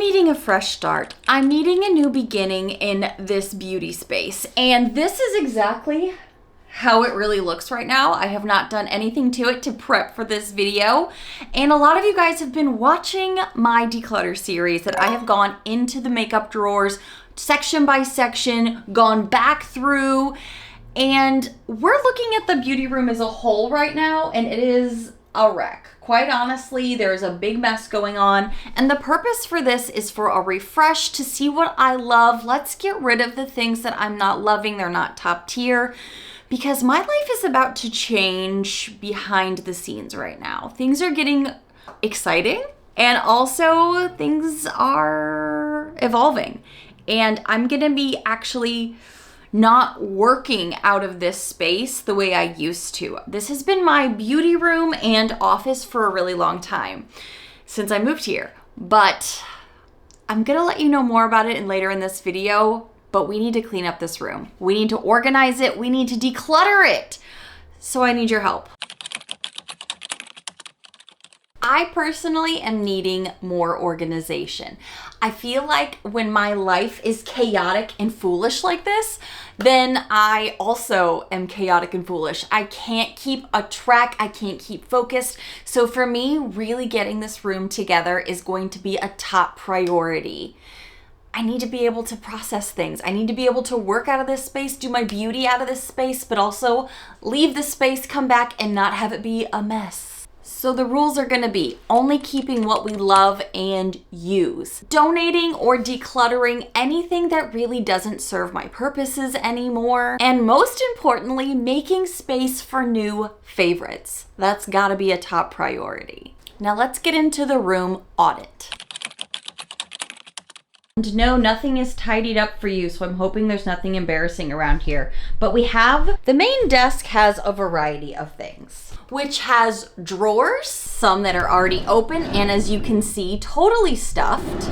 needing a fresh start. I'm needing a new beginning in this beauty space. And this is exactly how it really looks right now. I have not done anything to it to prep for this video. And a lot of you guys have been watching my declutter series that I have gone into the makeup drawers section by section, gone back through, and we're looking at the beauty room as a whole right now, and it is a wreck. Quite honestly, there's a big mess going on, and the purpose for this is for a refresh to see what I love. Let's get rid of the things that I'm not loving. They're not top tier, because my life is about to change behind the scenes right now. Things are getting exciting, and also things are evolving, and I'm gonna be actually not working out of this space the way I used to. This has been my beauty room and office for a really long time since I moved here, but I'm gonna let you know more about it later in this video. But we need to clean up this room. We need to organize it. We need to declutter it. So I need your help. I personally am needing more organization. I feel like when my life is chaotic and foolish like this, then I also am chaotic and foolish. I can't keep a track. I can't keep focused. So for me, really getting this room together is going to be a top priority. I need to be able to process things. I need to be able to work out of this space, do my beauty out of this space, but also leave the space, come back, and not have it be a mess. So the rules are gonna be only keeping what we love and use. Donating or decluttering anything that really doesn't serve my purposes anymore. And most importantly, making space for new favorites. That's gotta be a top priority. Now let's get into the room audit. And no, nothing is tidied up for you, so I'm hoping there's nothing embarrassing around here. But the main desk has a variety of things, which has drawers, some that are already open, and as you can see, totally stuffed.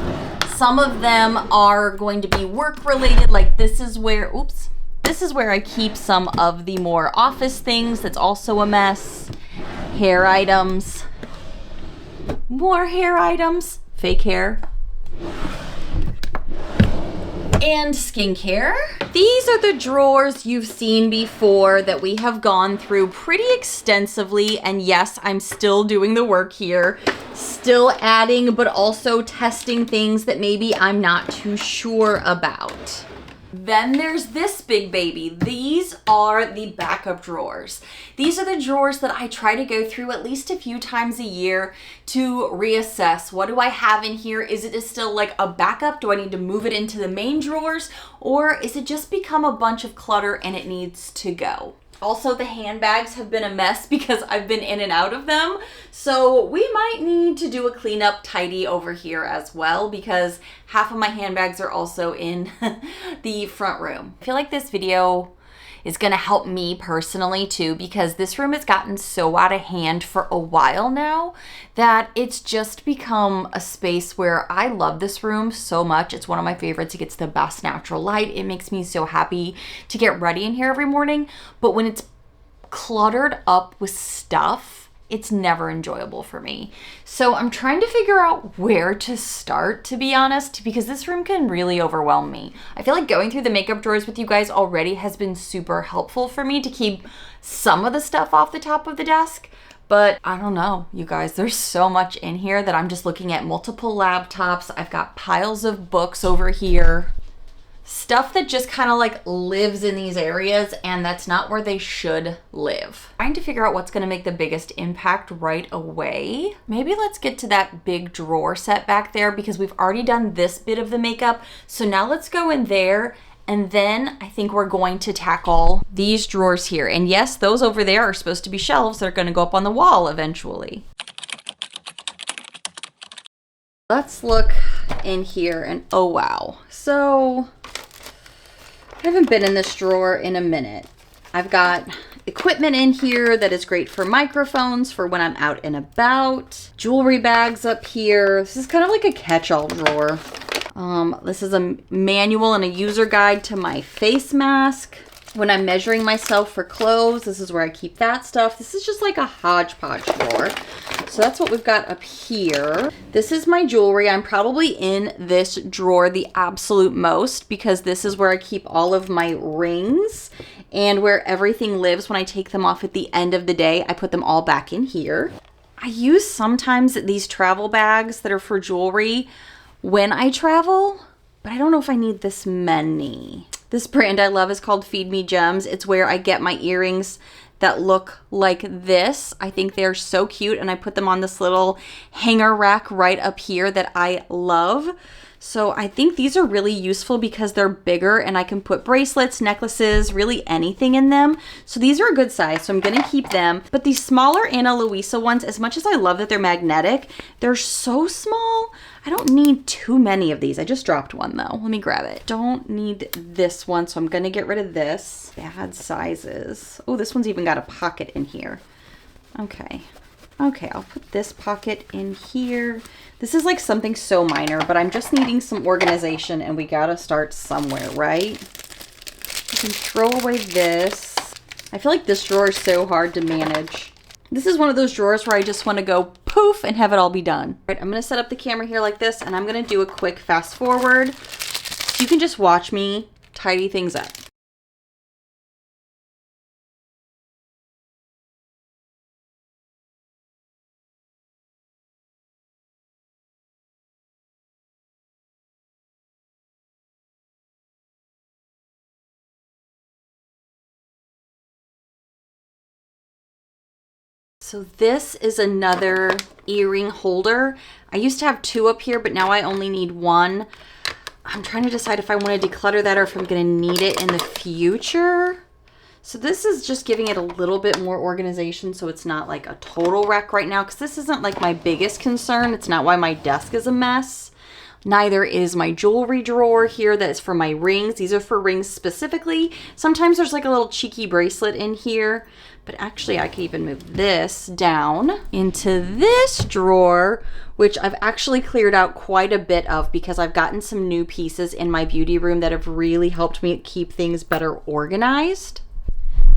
Some of them are going to be work related, like this is where I keep some of the more office things. That's also a mess. Hair items, more hair items, fake hair, and skincare. These are the drawers you've seen before that we have gone through pretty extensively. And yes, I'm still doing the work here, still adding, but also testing things that maybe I'm not too sure about. Then there's this big baby. These are the backup drawers. These are the drawers that I try to go through at least a few times a year to reassess. What do I have in here? Is it still like a backup? Do I need to move it into the main drawers? Or is it just become a bunch of clutter and it needs to go? Also, the handbags have been a mess because I've been in and out of them. So we might need to do a cleanup tidy over here as well, because half of my handbags are also in the front room. I feel like this video is gonna help me personally too, because this room has gotten so out of hand for a while now that it's just become a space where I love this room so much. It's one of my favorites. It gets the best natural light. It makes me so happy to get ready in here every morning. But when it's cluttered up with stuff, it's never enjoyable for me. So I'm trying to figure out where to start, to be honest, because this room can really overwhelm me. I feel like going through the makeup drawers with you guys already has been super helpful for me to keep some of the stuff off the top of the desk. But I don't know, you guys, there's so much in here that I'm just looking at multiple laptops. I've got piles of books over here. Stuff that just kind of like lives in these areas, and that's not where they should live. Trying to figure out what's gonna make the biggest impact right away. Maybe let's get to that big drawer set back there, because we've already done this bit of the makeup. So now let's go in there, and then I think we're going to tackle these drawers here. And yes, those over there are supposed to be shelves that are gonna go up on the wall eventually. Let's look in here, and oh wow. So I haven't been in this drawer in a minute. I've got equipment in here that is great for microphones for when I'm out and about. Jewelry bags up here. This is kind of like a catch-all drawer. This is a manual and a user guide to my face mask. When I'm measuring myself for clothes, this is where I keep that stuff. This is just like a hodgepodge drawer. So that's what we've got up here. This is my jewelry. I'm probably in this drawer the absolute most because this is where I keep all of my rings and where everything lives when I take them off at the end of the day. I put them all back in here. I use sometimes these travel bags that are for jewelry when I travel, but I don't know if I need this many. This brand I love is called Feed Me Gems. It's where I get my earrings that look like this. I think they're so cute, and I put them on this little hanger rack right up here that I love. So I think these are really useful because they're bigger and I can put bracelets, necklaces, really anything in them. So these are a good size, so I'm gonna keep them. But these smaller Ana Luisa ones, as much as I love that they're magnetic, they're so small. I don't need too many of these. I just dropped one though. Let me grab it. Don't need this one, so I'm gonna get rid of this. Bad sizes. Oh, this one's even got a pocket in here. Okay. Okay, I'll put this pocket in here. This is like something so minor, but I'm just needing some organization and we gotta start somewhere, right? You can throw away this. I feel like this drawer is so hard to manage. This is one of those drawers where I just wanna go poof and have it all be done. All right, I'm gonna set up the camera here like this and I'm gonna do a quick fast forward. So you can just watch me tidy things up. So this is another earring holder. I used to have two up here, but now I only need one. I'm trying to decide if I want to declutter that or if I'm going to need it in the future. So this is just giving it a little bit more organization so it's not like a total wreck right now, because this isn't like my biggest concern. It's not why my desk is a mess. Neither is my jewelry drawer here that is for my rings. These are for rings specifically. Sometimes there's like a little cheeky bracelet in here, but actually I could even move this down into this drawer, which I've actually cleared out quite a bit of because I've gotten some new pieces in my beauty room that have really helped me keep things better organized.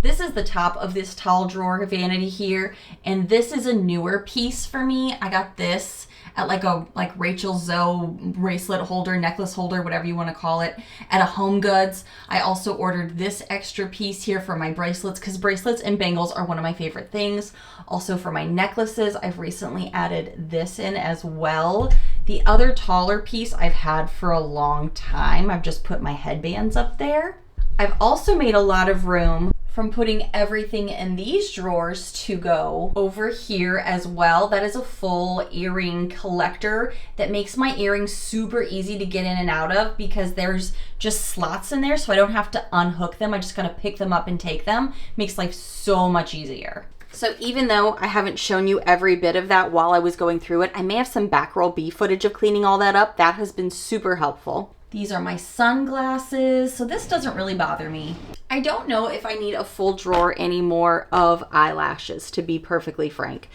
This is the top of this tall drawer vanity here, and this is a newer piece for me. I got this at like Rachel Zoe bracelet holder, necklace holder, whatever you want to call it, at a Home Goods. I also ordered this extra piece here for my bracelets because bracelets and bangles are one of my favorite things. Also for my necklaces, I've recently added this in as well. The other taller piece I've had for a long time. I've just put my headbands up there. I've also made a lot of room from putting everything in these drawers to go over here as well. That is a full earring collector that makes my earrings super easy to get in and out of because there's just slots in there, so I don't have to unhook them. I just kind of pick them up and take them. Makes life so much easier. So even though I haven't shown you every bit of that while I was going through it, I may have some back roll B footage of cleaning all that up. That has been super helpful. These are my sunglasses, so this doesn't really bother me. I don't know if I need a full drawer anymore of eyelashes, to be perfectly frank.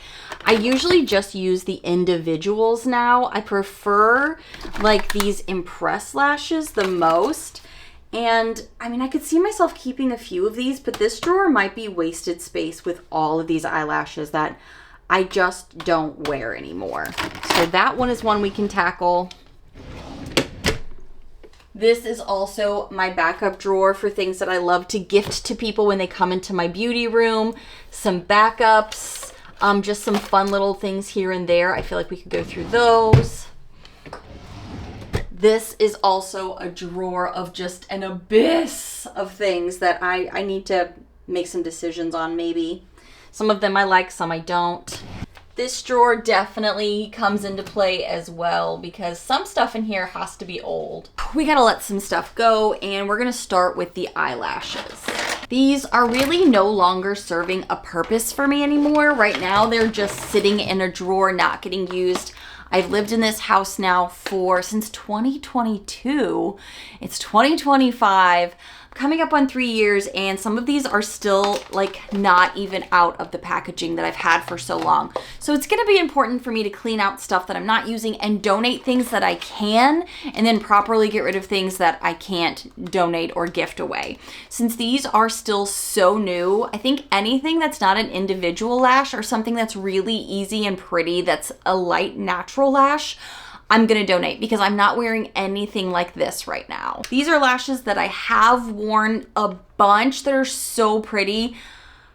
I usually just use the individuals now. I prefer like these Impress lashes the most. And I mean, I could see myself keeping a few of these, but this drawer might be wasted space with all of these eyelashes that I just don't wear anymore. So that one is one we can tackle. This is also my backup drawer for things that I love to gift to people when they come into my beauty room. Some backups, just some fun little things here and there. I feel like we could go through those. This is also a drawer of just an abyss of things that I need to make some decisions on maybe. Some of them I like, some I don't. This drawer definitely comes into play as well because some stuff in here has to be old. We gotta let some stuff go, and we're gonna start with the eyelashes. These are really no longer serving a purpose for me anymore. Right now, they're just sitting in a drawer, not getting used. I've lived in this house now since 2022. It's 2025. I'm coming up on 3 years, and some of these are still like not even out of the packaging that I've had for so long. So it's gonna be important for me to clean out stuff that I'm not using and donate things that I can, and then properly get rid of things that I can't donate or gift away. Since these are still so new, I think anything that's not an individual lash or something that's really easy and pretty, that's a light natural lash, I'm gonna donate, because I'm not wearing anything like this right now. These are lashes that I have worn a bunch that are so pretty,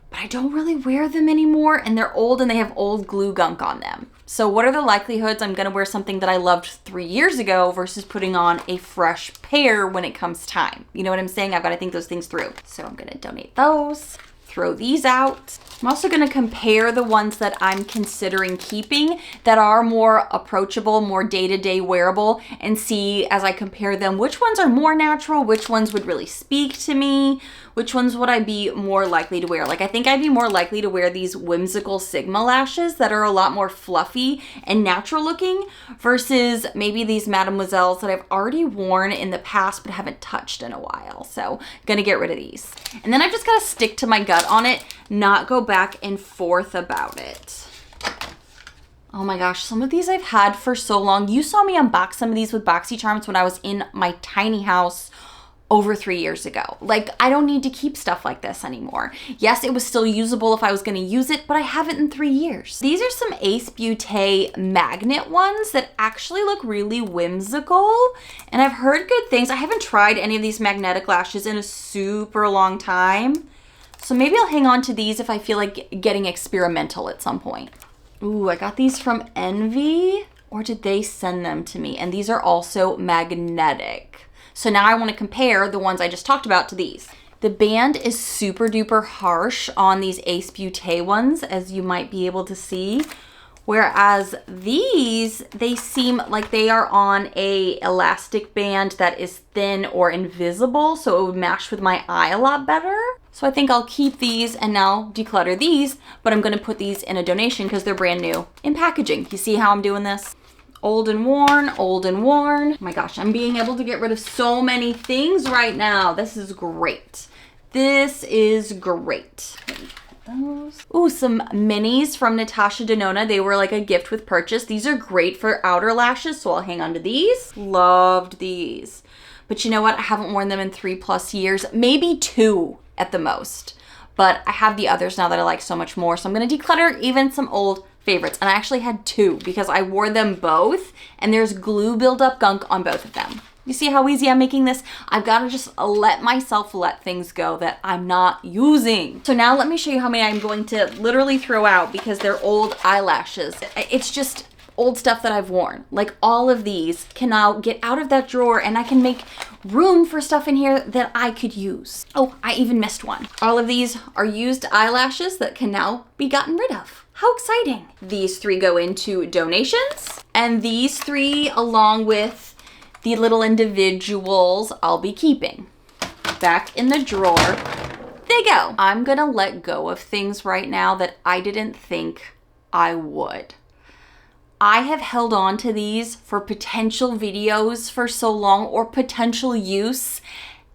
but I don't really wear them anymore, and they're old and they have old glue gunk on them. So what are the likelihoods I'm gonna wear something that I loved 3 years ago versus putting on a fresh pair when it comes time? You know what I'm saying? I've gotta think those things through. So I'm gonna donate those. Throw these out. I'm also gonna compare the ones that I'm considering keeping that are more approachable, more day-to-day wearable, and see as I compare them, which ones are more natural, which ones would really speak to me, which ones would I be more likely to wear. Like, I think I'd be more likely to wear these whimsical Sigma lashes that are a lot more fluffy and natural looking versus maybe these Mademoiselles that I've already worn in the past but haven't touched in a while. So gonna get rid of these. And then I've just gotta stick to my gut on it, not go back and forth about it. Oh my gosh, some of these I've had for so long. You saw me unbox some of these with BoxyCharms when I was in my tiny house over 3 years ago. Like, I don't need to keep stuff like this anymore. Yes, it was still usable if I was gonna use it, but I haven't in 3 years. These are some Ace Beauté magnet ones that actually look really whimsical, and I've heard good things. I haven't tried any of these magnetic lashes in a super long time, so maybe I'll hang on to these if I feel like getting experimental at some point. Ooh, I got these from Envy, or did they send them to me? And these are also magnetic. So now I want to compare the ones I just talked about to these. The band is super duper harsh on these Ace Beauté ones, as you might be able to see. Whereas these, they seem like they are on a elastic band that is thin or invisible, so it would match with my eye a lot better. So I think I'll keep these and now declutter these, but I'm gonna put these in a donation because they're brand new in packaging. You see how I'm doing this? Old and worn, old and worn. Oh my gosh, I'm being able to get rid of so many things right now. This is great. This is great. Those. Ooh, some minis from Natasha Denona. They were like a gift with purchase. These are great for outer lashes, so I'll hang on to these. Loved these. But you know what? I haven't worn them in 3+ years, maybe 2 at the most. But I have the others now that I like so much more. So I'm gonna declutter even some old favorites. And I actually had 2 because I wore them both and there's glue buildup gunk on both of them. You see how easy I'm making this? I've got to just let myself let things go that I'm not using. So now let me show you how many I'm going to literally throw out because they're old eyelashes. It's just old stuff that I've worn. Like, all of these can now get out of that drawer and I can make room for stuff in here that I could use. Oh, I even missed one. All of these are used eyelashes that can now be gotten rid of. How exciting. These 3 go into donations, and these 3 along with the little individuals I'll be keeping. Back in the drawer they go. I'm gonna let go of things right now that I didn't think I would. I have held on to these for potential videos for so long, or potential use,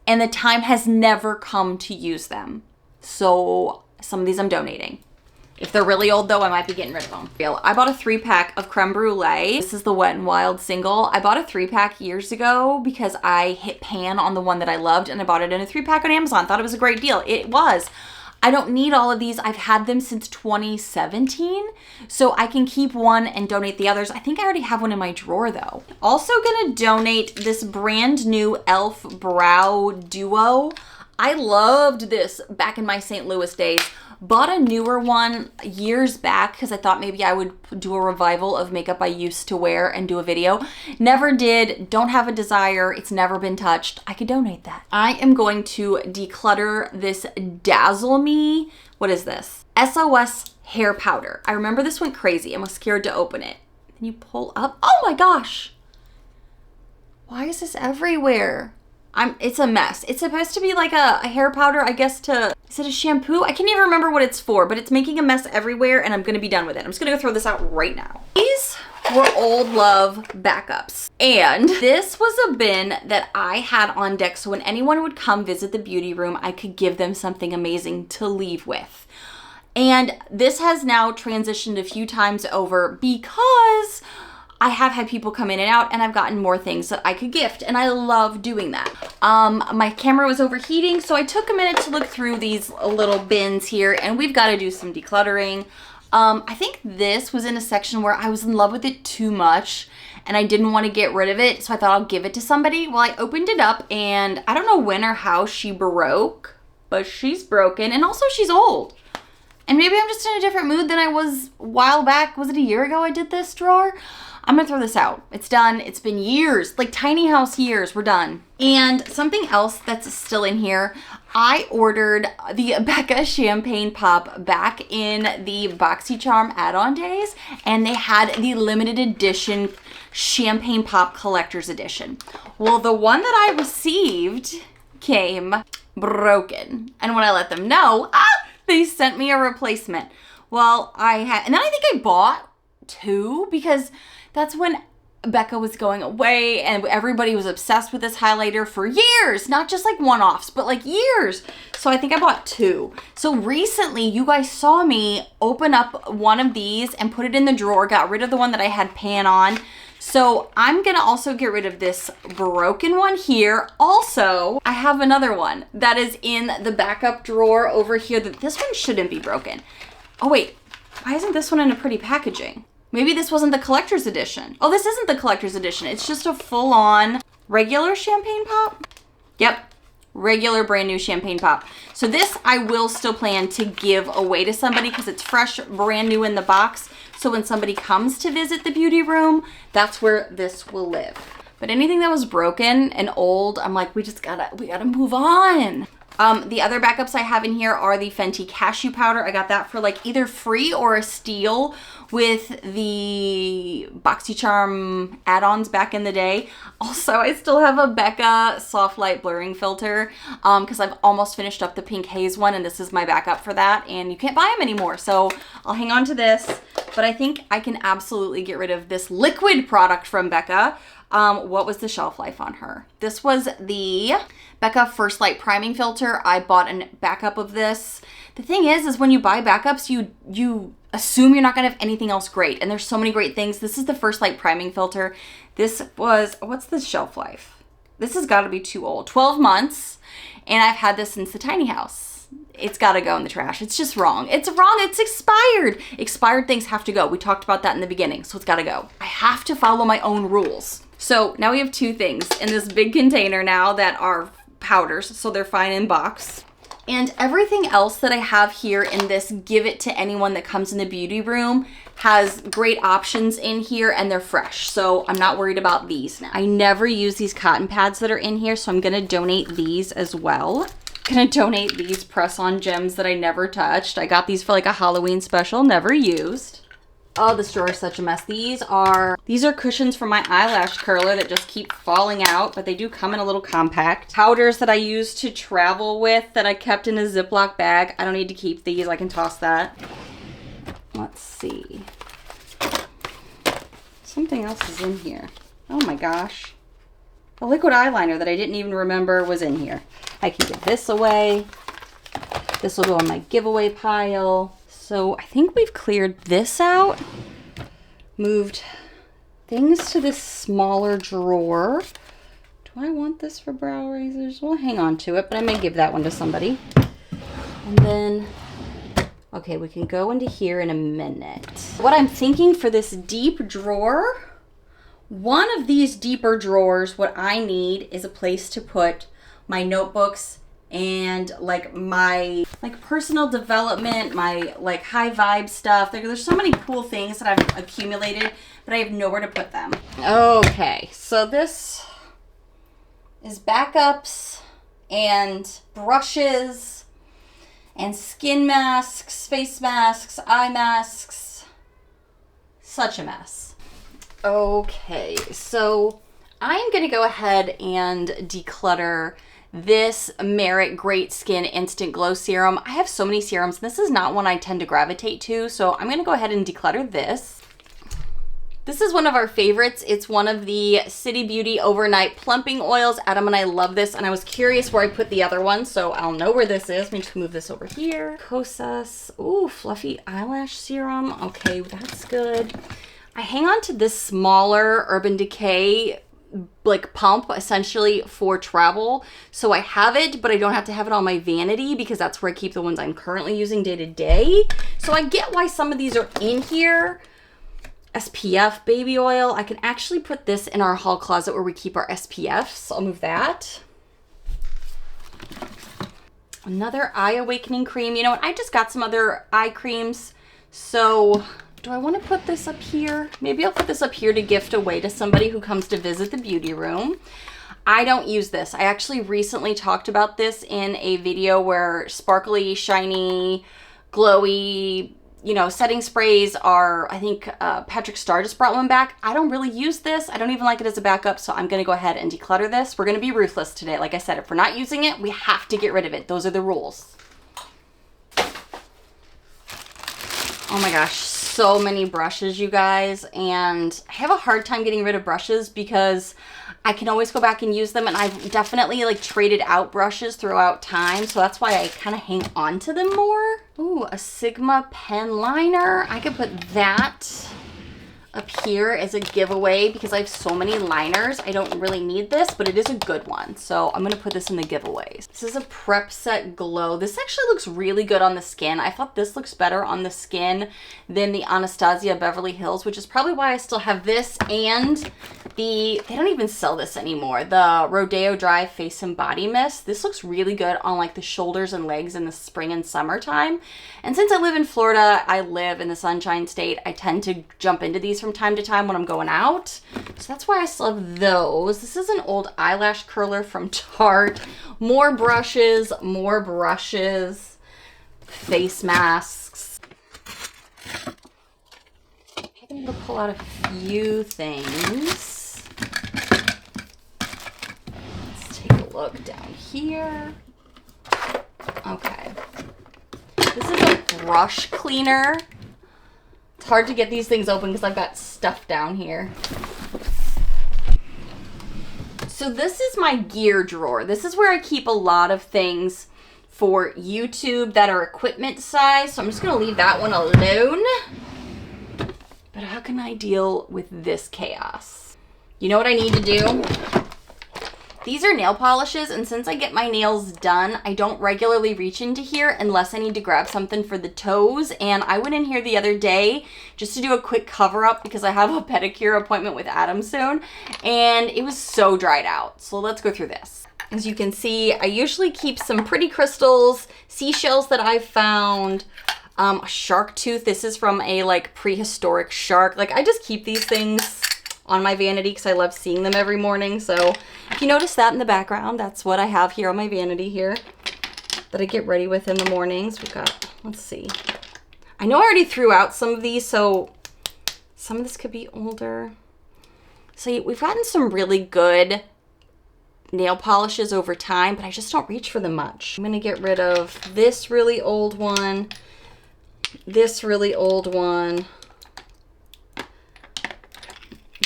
and the time has never come to use them. So some of these I'm donating. If they're really old though, I might be getting rid of them. I bought a 3-pack of creme brulee. This is the Wet n Wild single. I bought a 3-pack years ago because I hit pan on the one that I loved, and I bought it in a 3-pack on Amazon. Thought it was a great deal. It was. I don't need all of these. I've had them since 2017, so I can keep one and donate the others. I think I already have one in my drawer though. Also gonna donate this brand new e.l.f. Brow Duo. I loved this back in my St. Louis days. Bought a newer one years back because I thought maybe I would do a revival of makeup I used to wear and do a video. Never did, don't have a desire, it's never been touched. I could donate that. I am going to declutter this Dazzle Me, what is this? SOS hair powder. I remember this went crazy. I was scared to open it. Then you pull up, oh my gosh. Why is this everywhere? It's a mess. It's supposed to be like a hair powder, I guess is it a shampoo? I can't even remember what it's for, but it's making a mess everywhere and I'm gonna be done with it. I'm just gonna go throw this out right now. These were old love backups. And this was a bin that I had on deck, so when anyone would come visit the beauty room, I could give them something amazing to leave with. And this has now transitioned a few times over because I have had people come in and out and I've gotten more things that I could gift, and I love doing that. My camera was overheating, so I took a minute to look through these little bins here, and we've got to do some decluttering. I think this was in a section where I was in love with it too much and I didn't want to get rid of it, so I thought I'll give it to somebody. Well, I opened it up and I don't know when or how she broke, but she's broken, and also she's old. And maybe I'm just in a different mood than I was a while back. Was it a year ago I did this drawer? I'm gonna throw this out. It's done. It's been years, like tiny house years. We're done. And something else that's still in here, I ordered the Becca Champagne Pop back in the BoxyCharm add-on days, and they had the limited edition Champagne Pop Collector's Edition. Well, the one that I received came broken. And when I let them know, they sent me a replacement. Well, and then I think I bought two because that's when Becca was going away and everybody was obsessed with this highlighter for years, not just like one-offs, but like years. So I think I bought two. So recently you guys saw me open up one of these and put it in the drawer, got rid of the one that I had pan on. So I'm gonna also get rid of this broken one here. Also, I have another one that is in the backup drawer over here. This one shouldn't be broken. Oh wait, why isn't this one in a pretty packaging? Maybe this wasn't the collector's edition. Oh, this isn't the collector's edition. It's just a full-on regular champagne pop. Yep, regular brand new champagne pop. So this I will still plan to give away to somebody because it's fresh, brand new in the box. So when somebody comes to visit the beauty room, that's where this will live. But anything that was broken and old, I'm like, we gotta move on. The other backups I have in here are the Fenty Cashew Powder. I got that for like either free or a steal with the BoxyCharm add-ons back in the day. Also, I still have a Becca Soft Light Blurring Filter because I've almost finished up the Pink Haze one, and this is my backup for that, and you can't buy them anymore. So I'll hang on to this, but I think I can absolutely get rid of this liquid product from Becca. What was the shelf life on her? This was the Becca First Light Priming Filter. I bought a backup of this. The thing is when you buy backups, you assume you're not gonna have anything else great, and there's so many great things. This is the First Light Priming Filter. This was, what's the shelf life? This has gotta be too old, 12 months, and I've had this since the tiny house. It's gotta go in the trash. It's just wrong. It's wrong, it's expired. Expired things have to go. We talked about that in the beginning, so it's gotta go. I have to follow my own rules. So now we have two things in this big container now that are powders, so they're fine in box. And everything else that I have here in this give it to anyone that comes in the beauty room has great options in here, and they're fresh. So I'm not worried about these now. I never use these cotton pads that are in here, so I'm gonna donate these as well. Gonna donate these press-on gems that I never touched. I got these for like a Halloween special, never used. Oh, this drawer is such a mess. These are cushions for my eyelash curler that just keep falling out, but they do come in a little compact. Powders that I use to travel with that I kept in a Ziploc bag. I don't need to keep these. I can toss that. Let's see. Something else is in here. Oh my gosh. A liquid eyeliner that I didn't even remember was in here. I can give this away. This will go in my giveaway pile. So I think we've cleared this out, moved things to this smaller drawer. Do I want this for brow razors? We'll hang on to it, but I may give that one to somebody. And then, okay, we can go into here in a minute. What I'm thinking for this deep drawer, one of these deeper drawers, what I need is a place to put my notebooks and like my personal development, my like high vibe stuff. There's so many cool things that I've accumulated, but I have nowhere to put them. Okay, so this is backups and brushes and skin masks, face masks, eye masks. Such a mess. Okay, so I'm gonna go ahead and declutter this Merit Great Skin Instant Glow Serum. I have so many serums. This is not one I tend to gravitate to, so I'm gonna go ahead and declutter this. This is one of our favorites. It's one of the City Beauty Overnight Plumping Oils. Adam and I love this, and I was curious where I put the other one, so I'll know where this is. Let me just move this over here. Kosas. Ooh, Fluffy Eyelash Serum. Okay, that's good. I hang on to this smaller Urban Decay like pump essentially for travel. So I have it, but I don't have to have it on my vanity because that's where I keep the ones I'm currently using day to day. So I get why some of these are in here. SPF baby oil. I can actually put this in our hall closet where we keep our SPFs. I'll move that. Another eye awakening cream. You know what? I just got some other eye creams. So do I want to put this up here? Maybe I'll put this up here to gift away to somebody who comes to visit the beauty room. I don't use this. I actually recently talked about this in a video where sparkly, shiny, glowy, you know, setting sprays are, I think Patrick Starr just brought one back. I don't really use this. I don't even like it as a backup, so I'm going to go ahead and declutter this. We're going to be ruthless today. Like I said, if we're not using it, we have to get rid of it. Those are the rules. Oh my gosh, so many brushes, you guys, and I have a hard time getting rid of brushes because I can always go back and use them, and I've definitely like traded out brushes throughout time, so that's why I kind of hang on to them more. Ooh, a Sigma pen liner. I could put that up here as a giveaway because I have so many liners. I don't really need this, but it is a good one. So I'm gonna put this in the giveaways. This is a Prep Set Glow. This actually looks really good on the skin. I thought this looks better on the skin than the Anastasia Beverly Hills, which is probably why I still have this and they don't even sell this anymore. The Rodeo Dry Face and Body Mist. This looks really good on like the shoulders and legs in the spring and summertime. And since I live in Florida, I live in the Sunshine State, I tend to jump into these from time to time when I'm going out. So that's why I still have those. This is an old eyelash curler from Tarte. More brushes, face masks. I'm going to pull out a few things. Let's take a look down here. Okay. This is a brush cleaner. It's hard to get these things open because I've got stuff down here. So this is my gear drawer. This is where I keep a lot of things for YouTube that are equipment size. So I'm just going to leave that one alone. But how can I deal with this chaos? You know what I need to do? These are nail polishes, and since I get my nails done, I don't regularly reach into here unless I need to grab something for the toes. And I went in here the other day just to do a quick cover up because I have a pedicure appointment with Adam soon, and it was so dried out. So let's go through this. As you can see, I usually keep some pretty crystals, seashells that I've found, a shark tooth. This is from a like prehistoric shark. Like I just keep these things on my vanity because I love seeing them every morning. So if you notice that in the background, that's what I have here on my vanity here that I get ready with in the mornings. We've got, let's see. I know I already threw out some of these, so some of this could be older. So we've gotten some really good nail polishes over time, but I just don't reach for them much. I'm gonna get rid of this really old one, this really old one,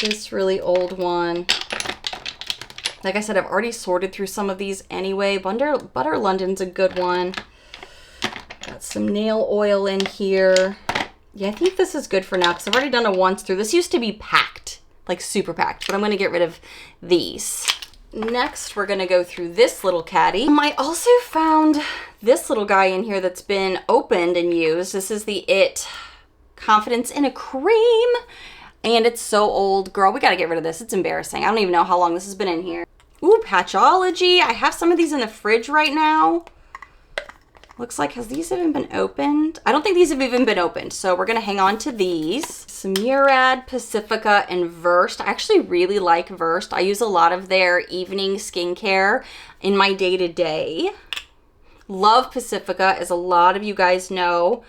this really old one. Like I said, I've already sorted through some of these anyway. Butter London's a good one. Got some nail oil in here. Yeah, I think this is good for now because I've already done it once through. This used to be packed, like super packed, but I'm gonna get rid of these. Next, we're gonna go through this little caddy. I also found this little guy in here that's been opened and used. This is the It Confidence in a Cream. And it's so old. Girl, we gotta get rid of this. It's embarrassing. I don't even know how long this has been in here. Ooh, Patchology. I have some of these in the fridge right now. Looks like, has these even been opened? I don't think these have even been opened, so we're gonna hang on to these. Some Murad, Pacifica, and Versed. I actually really like Versed. I use a lot of their evening skincare in my day-to-day. Love Pacifica, as a lot of you guys know.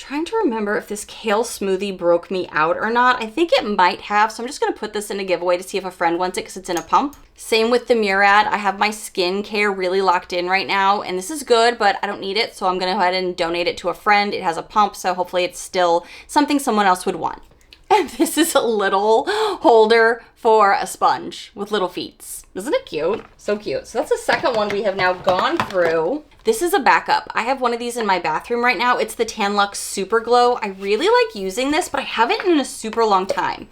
Trying to remember if this kale smoothie broke me out or not. I think it might have, so I'm just gonna put this in a giveaway to see if a friend wants it because it's in a pump. Same with the Murad. I have my skincare really locked in right now, and this is good, but I don't need it, so I'm gonna go ahead and donate it to a friend. It has a pump, so hopefully it's still something someone else would want. And this is a little holder for a sponge with little feet. Isn't it cute? So cute. So that's the second one we have now gone through. This is a backup. I have one of these in my bathroom right now. It's the Tan Luxe Super Glow. I really like using this, but I haven't in a super long time.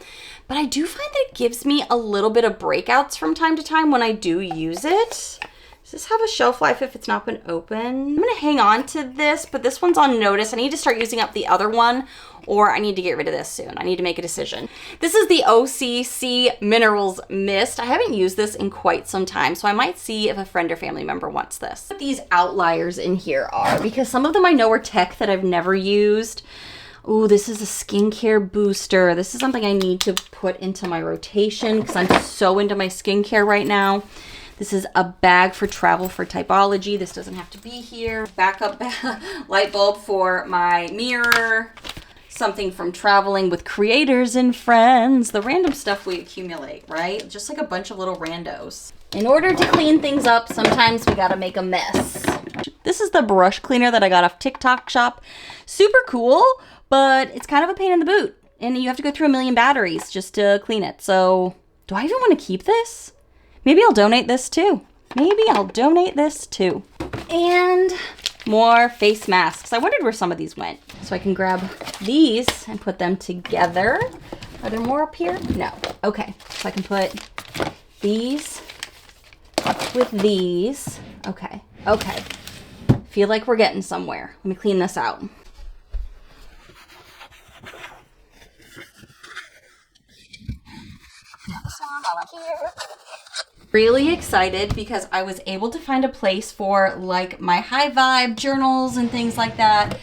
But I do find that it gives me a little bit of breakouts from time to time when I do use it. Does this have a shelf life if it's not been open? I'm gonna hang on to this, but this one's on notice. I need to start using up the other one, or I need to get rid of this soon. I need to make a decision. This is the OCC Minerals Mist. I haven't used this in quite some time, so I might see if a friend or family member wants this. What these outliers in here are, because some of them I know are tech that I've never used. Ooh, this is a skincare booster. This is something I need to put into my rotation because I'm so into my skincare right now. This is a bag for travel for typology. This doesn't have to be here. Backup light bulb for my mirror. Something from traveling with creators and friends. The random stuff we accumulate, right? Just like a bunch of little randos. In order to clean things up, sometimes we gotta make a mess. This is the brush cleaner that I got off TikTok shop. Super cool, but it's kind of a pain in the boot. And you have to go through a million batteries just to clean it. So, do I even want to keep this? Maybe I'll donate this too. Maybe I'll donate this too. And more face masks. I wondered where some of these went. So I can grab these and put them together. Are there more up here? No. Okay. So I can put these with these. Okay. Okay. Feel like we're getting somewhere. Let me clean this out. Really excited because I was able to find a place for like my high vibe journals and things like that.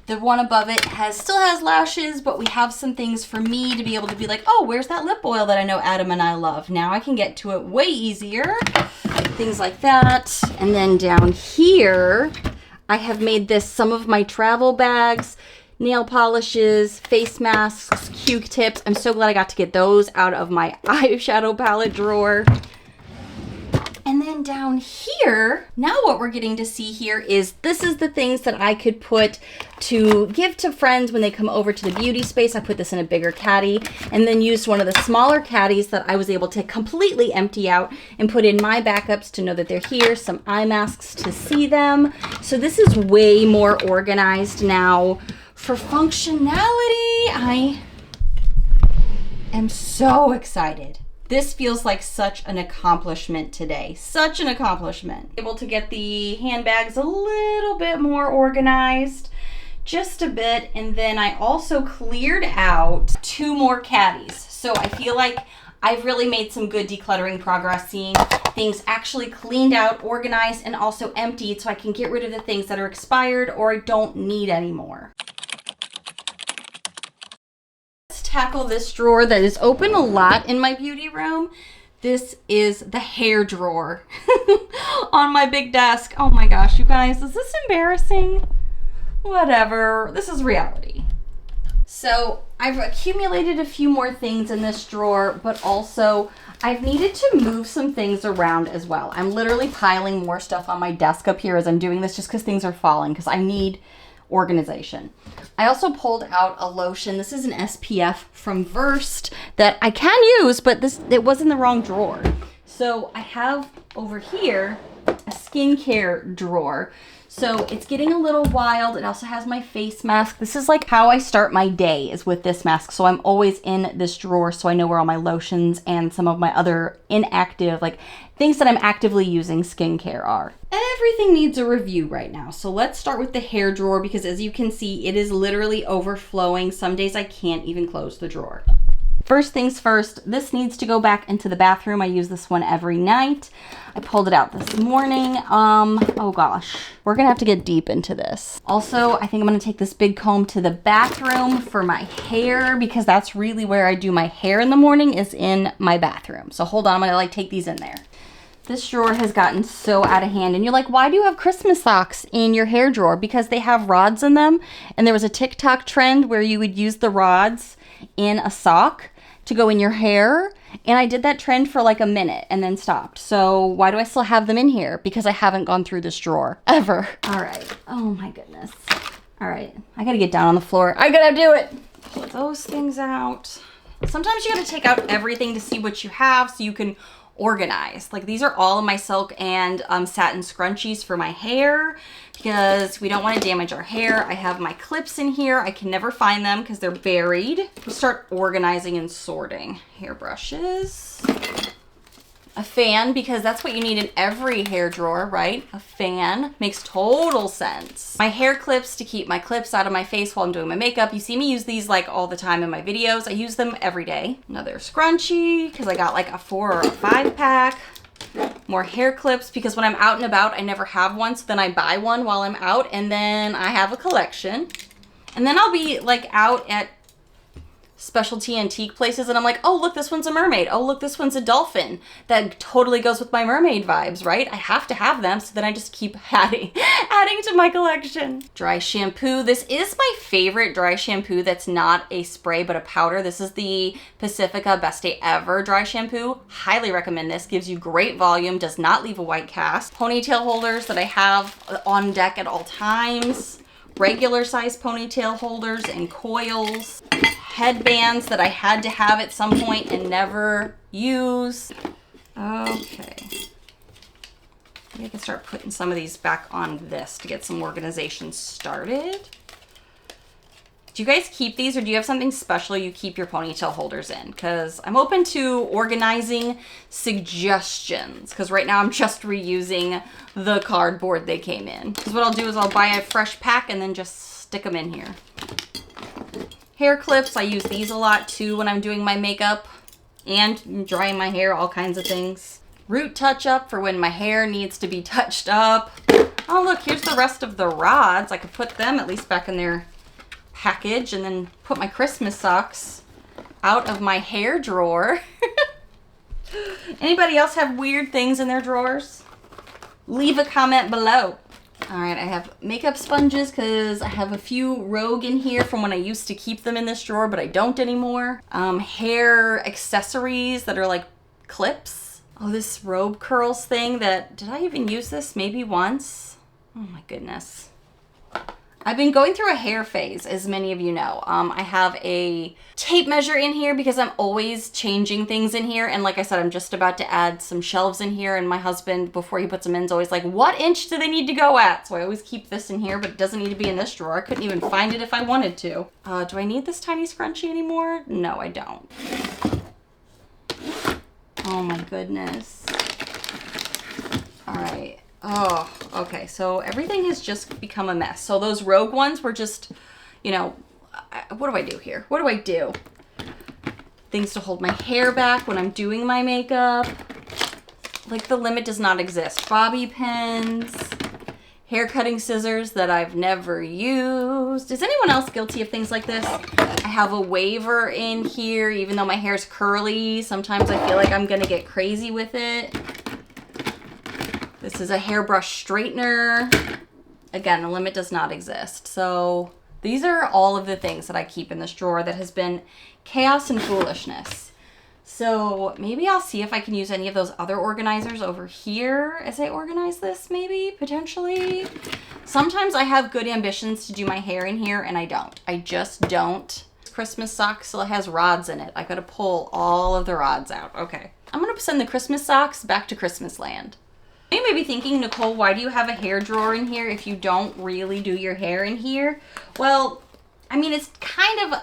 The one above it still has lashes, but we have some things for me to be able to be like, oh, where's that lip oil that I know Adam and I love? Now I can get to it way easier. Things like that. And then down here, I have made this some of my travel bags, nail polishes, face masks, Q-tips. I'm so glad I got to get those out of my eyeshadow palette drawer. And then down here, now what we're getting to see here is this is the things that I could put to give to friends when they come over to the beauty space. I put this in a bigger caddy and then used one of the smaller caddies that I was able to completely empty out and put in my backups to know that they're here, some eye masks to see them. So this is way more organized now. For functionality, I am so excited. This feels like such an accomplishment today. Such an accomplishment. Able to get the handbags a little bit more organized, just a bit. And then I also cleared out 2 more caddies. So I feel like I've really made some good decluttering progress, seeing things actually cleaned out, organized, and also emptied so I can get rid of the things that are expired or I don't need anymore. Tackle this drawer that is open a lot in my beauty room. This is the hair drawer on my big desk. Oh my gosh, you guys, is this embarrassing? Whatever, this is reality. So I've accumulated a few more things in this drawer, but also I've needed to move some things around as well. I'm literally piling more stuff on my desk up here as I'm doing this just because things are falling, because I need organization. I also pulled out a lotion. This is an SPF from Versed that I can use, but it was in the wrong drawer. So I have over here a skincare drawer. So it's getting a little wild. It also has my face mask. This is like how I start my day, is with this mask. So I'm always in this drawer so I know where all my lotions and some of my other inactive, like things that I'm actively using skincare are. And everything needs a review right now. So let's start with the hair drawer because as you can see, it is literally overflowing. Some days I can't even close the drawer. First things first, this needs to go back into the bathroom. I use this one every night. I pulled it out this morning. Oh gosh, we're gonna have to get deep into this. Also, I think I'm gonna take this big comb to the bathroom for my hair because that's really where I do my hair in the morning, is in my bathroom. So hold on, I'm gonna like take these in there. This drawer has gotten so out of hand. And you're like, why do you have Christmas socks in your hair drawer? Because they have rods in them. And there was a TikTok trend where you would use the rods in a sock to go in your hair. And I did that trend for like a minute and then stopped. So why do I still have them in here? Because I haven't gone through this drawer ever. All right. Oh my goodness. All right. I gotta get down on the floor. I gotta do it. Pull those things out. Sometimes you gotta take out everything to see what you have so you can organize. Like these are all of my silk and satin scrunchies for my hair because we don't want to damage our hair. I have my clips in here. I can never find them because they're buried. We'll start organizing and sorting. Hairbrushes. A fan, because that's what you need in every hair drawer, right? A fan makes total sense. My hair clips to keep my clips out of my face while I'm doing my makeup. You see me use these like all the time in my videos. I use them every day. Another scrunchie, because I got like a 4 or a 5 pack. More hair clips, because when I'm out and about, I never have one. So then I buy one while I'm out and then I have a collection. And then I'll be like out at specialty antique places and I'm like, oh, look, this one's a mermaid. Oh, look, this one's a dolphin. That totally goes with my mermaid vibes, right? I have to have them, so then I just keep adding to my collection. Dry shampoo. This is my favorite dry shampoo that's not a spray but a powder. This is the Pacifica Best Day Ever dry shampoo. Highly recommend this. Gives you great volume, does not leave a white cast. Ponytail holders that I have on deck at all times. Regular size ponytail holders and coils. Headbands that I had to have at some point and never use. Okay. Maybe I can start putting some of these back on this to get some organization started. Do you guys keep these, or do you have something special you keep your ponytail holders in? Because I'm open to organizing suggestions, because right now I'm just reusing the cardboard they came in. Because what I'll do is I'll buy a fresh pack and then just stick them in here. Hair clips, I use these a lot too when I'm doing my makeup and drying my hair, all kinds of things. Root touch up for when my hair needs to be touched up. Oh look, here's the rest of the rods. I could put them at least back in their package and then put my Christmas socks out of my hair drawer. Anybody else have weird things in their drawers? Leave a comment below. All right, I have makeup sponges because I have a few Rogue in here from when I used to keep them in this drawer, but I don't anymore. Hair accessories that are like clips. Oh, this robe curls thing that, did I even use this? Maybe once. Oh my goodness. I've been going through a hair phase, as many of you know. I have a tape measure in here because I'm always changing things in here. And like I said, I'm just about to add some shelves in here. And my husband, before he puts them in, is always like, what inch do they need to go at? So I always keep this in here, but it doesn't need to be in this drawer. I couldn't even find it if I wanted to. Do I need this tiny scrunchie anymore? No, I don't. Oh my goodness. All right. Oh, okay. So everything has just become a mess. So those Rogue ones were just, you know, what do I do here? What do I do? Things to hold my hair back when I'm doing my makeup. Like the limit does not exist. Bobby pins, hair cutting scissors that I've never used. Is anyone else guilty of things like this? I have a waver in here, even though my hair's curly. Sometimes I feel like I'm gonna get crazy with it. This is a hairbrush straightener. Again, the limit does not exist. So these are all of the things that I keep in this drawer that has been chaos and foolishness. So maybe I'll see if I can use any of those other organizers over here as I organize this, maybe, potentially. Sometimes I have good ambitions to do my hair in here and I don't. I just don't. Christmas sock still has rods in it. I've got to pull all of the rods out. Okay. I'm going to send the Christmas socks back to Christmas land. You may be thinking, Nichole, why do you have a hair drawer in here if you don't really do your hair in here? Well, I mean, it's kind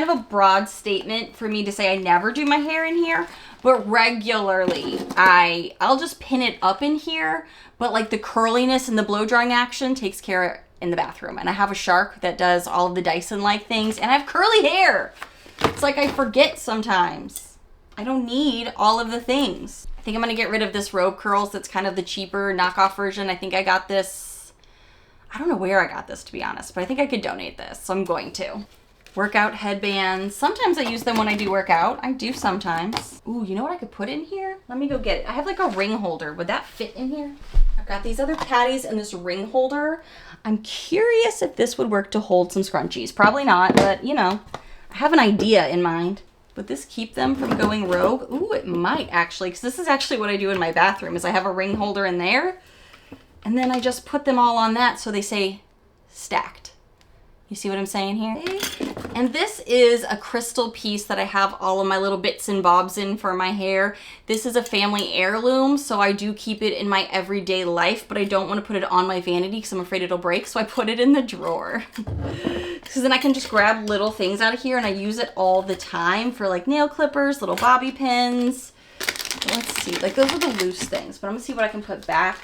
of a broad statement for me to say I never do my hair in here, but regularly I'll just pin it up in here, but like the curliness and the blow drying action takes care in the bathroom. And I have a Shark that does all of the Dyson-like things, and I have curly hair. It's like I forget sometimes. I don't need all of the things. I think I'm going to get rid of this Rogue Curls. That's kind of the cheaper knockoff version. I think I got this, I don't know where I got this to be honest, but I think I could donate this, so I'm going to. workout headbands. Sometimes I use them when I do work out. I do sometimes. Ooh, you know what I could put in here? Let me go get it. I have like a ring holder. Would that fit in here? I've got these other patties and this ring holder. I'm curious if this would work to hold some scrunchies. Probably not, but you know, I have an idea in mind. Would this keep them from going rogue? Ooh, it might actually, because this is actually what I do in my bathroom is I have a ring holder in there and then I just put them all on that so they say stacked. You see what I'm saying here? And this is a crystal piece that I have all of my little bits and bobs in for my hair. This is a family heirloom, so I do keep it in my everyday life, but I don't want to put it on my vanity because I'm afraid it'll break, so I put it in the drawer. Because then I can just grab little things out of here and I use it all the time for like nail clippers, little bobby pins. Let's see, like those are the loose things, but I'm gonna see what I can put back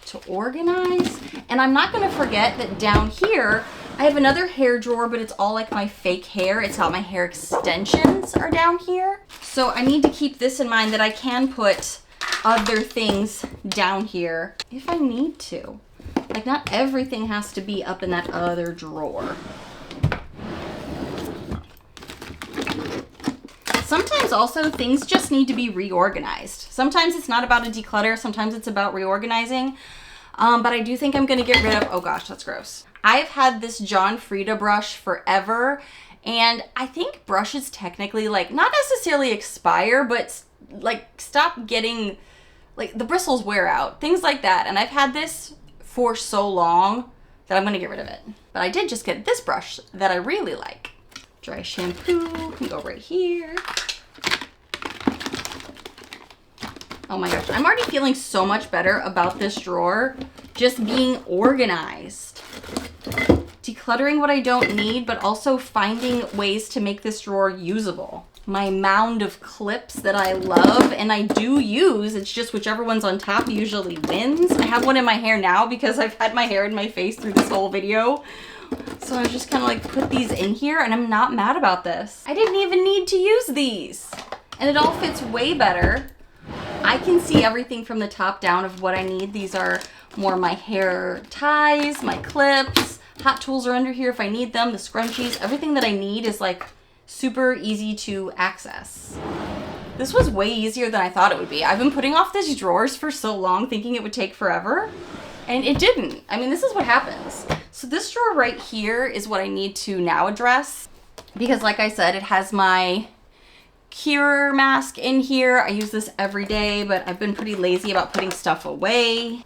to organize. And I'm not gonna forget that down here, I have another hair drawer, but it's all like my fake hair. It's all my hair extensions are down here. So I need to keep this in mind that I can put other things down here if I need to. Like not everything has to be up in that other drawer. Sometimes also things just need to be reorganized. Sometimes it's not about a declutter, sometimes it's about reorganizing. But I do think I'm gonna get rid of, oh gosh, that's gross. I've had this John Frieda brush forever, and I think brushes technically like not necessarily expire, but like stop getting, like the bristles wear out, things like that. And I've had this for so long that I'm gonna get rid of it. But I did just get this brush that I really like. Dry shampoo can go right here. Oh my gosh, I'm already feeling so much better about this drawer just being organized. Decluttering what I don't need, but also finding ways to make this drawer usable. My mound of clips that I love and I do use, it's just whichever one's on top usually wins. I have one in my hair now because I've had my hair in my face through this whole video. So I just kind of like put these in here and I'm not mad about this. I didn't even need to use these. And it all fits way better. I can see everything from the top down of what I need. These are more my hair ties, my clips, hot tools are under here if I need them, the scrunchies, everything that I need is like super easy to access. This was way easier than I thought it would be. I've been putting off these drawers for so long thinking it would take forever, and it didn't. I mean, this is what happens. So this drawer right here is what I need to now address because like I said, it has my cure mask in here. I use this every day, but I've been pretty lazy about putting stuff away.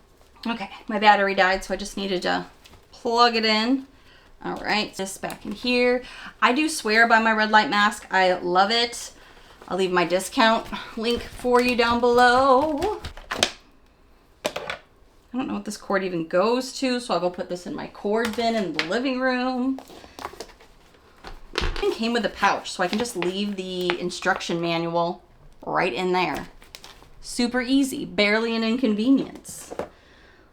Okay, my battery died, so I just needed to plug it in. All right, this back in here. I do swear by my red light mask. I love it. I'll leave my discount link for you down below. I don't know what this cord even goes to, so I'll go put this in my cord bin in the living room. It came with a pouch, so I can just leave the instruction manual right in there. Super easy, barely an inconvenience.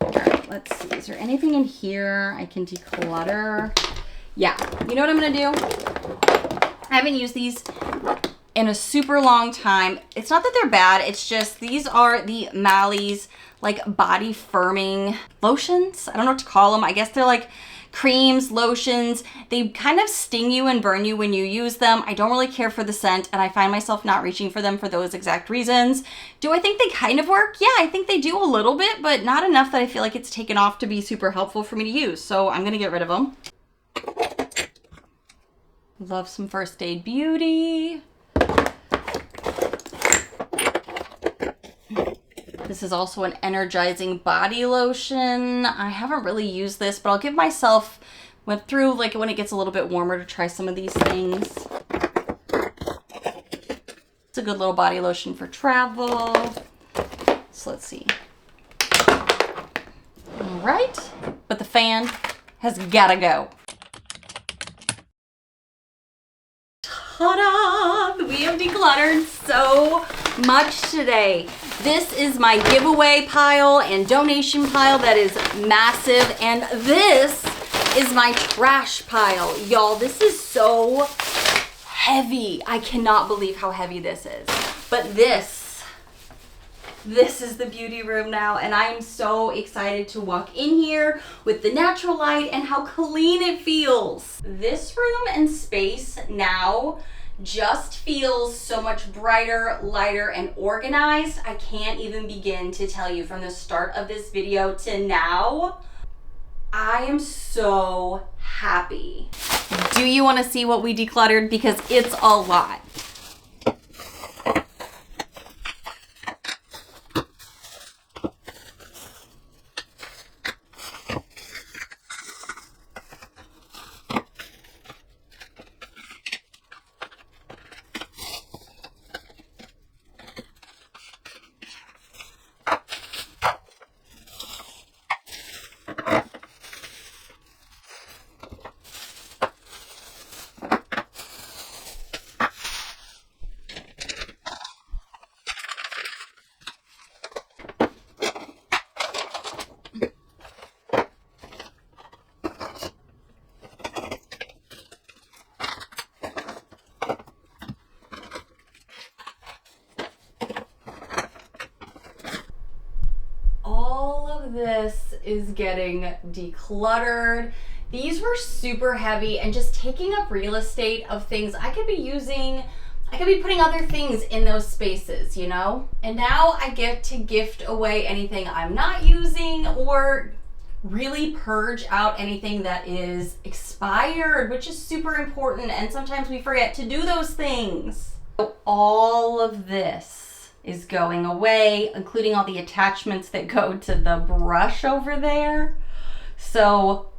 All right, let's see, is there anything in here I can declutter? Yeah, you know what I'm gonna do? I haven't used these in a super long time. It's not that they're bad, it's just these are the Mally's like body firming lotions. I don't know what to call them. I guess they're like creams, lotions. They kind of sting you and burn you when you use them. I don't really care for the scent and I find myself not reaching for them for those exact reasons. Do I think they kind of work? Yeah, I think they do a little bit, but not enough that I feel like it's taken off to be super helpful for me to use. So I'm gonna get rid of them. Love some First Aid Beauty. This is also an energizing body lotion. I haven't really used this, but I'll give myself, went through like when it gets a little bit warmer to try some of these things. It's a good little body lotion for travel. So let's see. All right, but the fan has gotta go. Ta-da! We have decluttered so much today. This is my giveaway pile and donation pile that is massive, and this is my trash pile. Y'all, this is so heavy. I cannot believe how heavy this is. But this This is the beauty room now, and I'm so excited to walk in here with the natural light and how clean it feels. This room and space now just feels so much brighter, lighter, and organized. I can't even begin to tell you from the start of this video to now. I am so happy. Do you want to see what we decluttered? Because it's a lot. This is getting decluttered. These were super heavy and just taking up real estate of things I could be using. I could be putting other things in those spaces, you know? And now I get to gift away anything I'm not using or really purge out anything that is expired, which is super important, and sometimes we forget to do those things. So all of this is going away, including all the attachments that go to the brush over there. So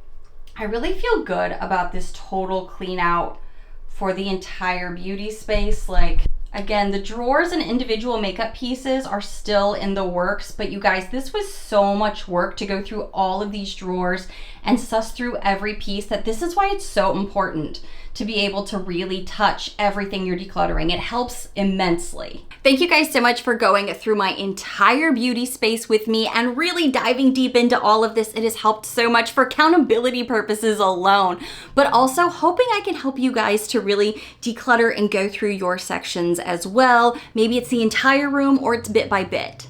I really feel good about this total clean out for the entire beauty space. Like, again, the drawers and individual makeup pieces are still in the works, but you guys, this was so much work to go through all of these drawers and suss through every piece that this is why it's so important to be able to really touch everything you're decluttering. It helps immensely. Thank you guys so much for going through my entire beauty space with me and really diving deep into all of this. It has helped so much for accountability purposes alone, but also hoping I can help you guys to really declutter and go through your sections as well. Maybe it's the entire room or it's bit by bit.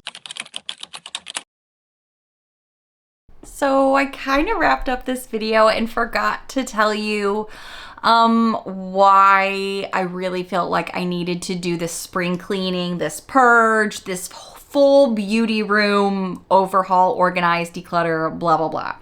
So I kind of wrapped up this video and forgot to tell you why I really felt like I needed to do this spring cleaning, this purge, this full beauty room overhaul, organize, declutter, blah, blah, blah.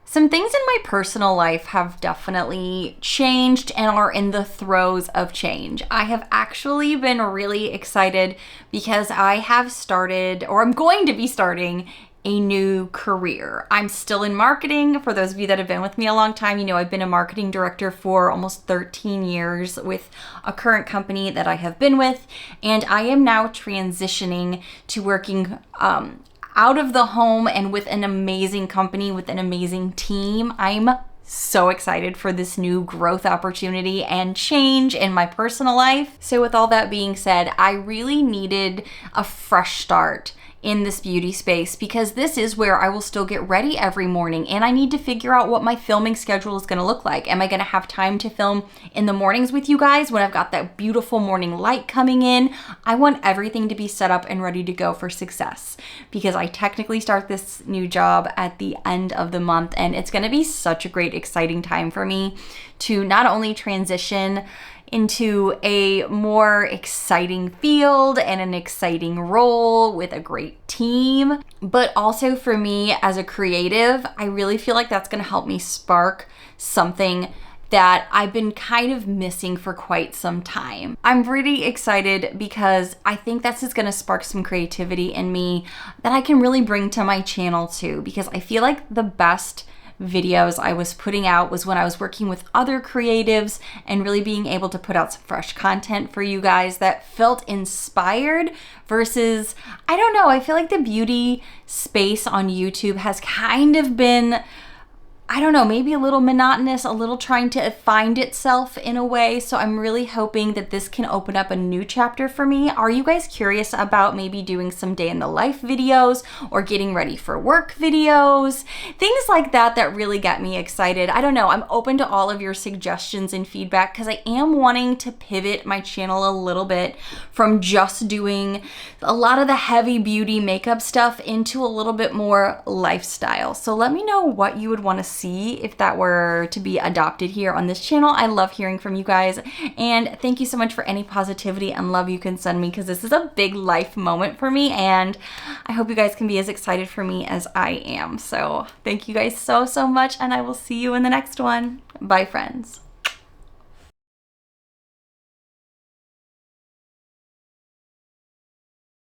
Some things in my personal life have definitely changed and are in the throes of change. I have actually been really excited because I have started, or I'm going to be starting, a new career. I'm still in marketing. For those of you that have been with me a long time, you know I've been a marketing director for almost 13 years with a current company that I have been with, and I am now transitioning to working out of the home and with an amazing company, with an amazing team. I'm so excited for this new growth opportunity and change in my personal life. So with all that being said, I really needed a fresh start in this beauty space because this is where I will still get ready every morning, and I need to figure out what my filming schedule is going to look like. Am I going to have time to film in the mornings with you guys when I've got that beautiful morning light coming in? I want everything to be set up and ready to go for success because I technically start this new job at the end of the month, and it's going to be such a great, exciting time for me to not only transition into a more exciting field and an exciting role with a great team, but also for me as a creative, I really feel like that's going to help me spark something that I've been kind of missing for quite some time. I'm really excited because I think this is going to spark some creativity in me that I can really bring to my channel too, because I feel like the best videos I was putting out was when I was working with other creatives and really being able to put out some fresh content for you guys that felt inspired versus, I don't know, I feel like the beauty space on YouTube has kind of been I don't know, maybe a little monotonous, a little trying to find itself in a way. So I'm really hoping that this can open up a new chapter for me. Are you guys curious about maybe doing some day in the life videos or getting ready for work videos? Things like that that really get me excited. I don't know, I'm open to all of your suggestions and feedback because I am wanting to pivot my channel a little bit from just doing a lot of the heavy beauty makeup stuff into a little bit more lifestyle. So let me know what you would want to see if that were to be adopted here on this channel. I love hearing from you guys, and thank you so much for any positivity and love you can send me because this is a big life moment for me, and I hope you guys can be as excited for me as I am. So thank you guys so much, and I will see you in the next one. Bye, friends.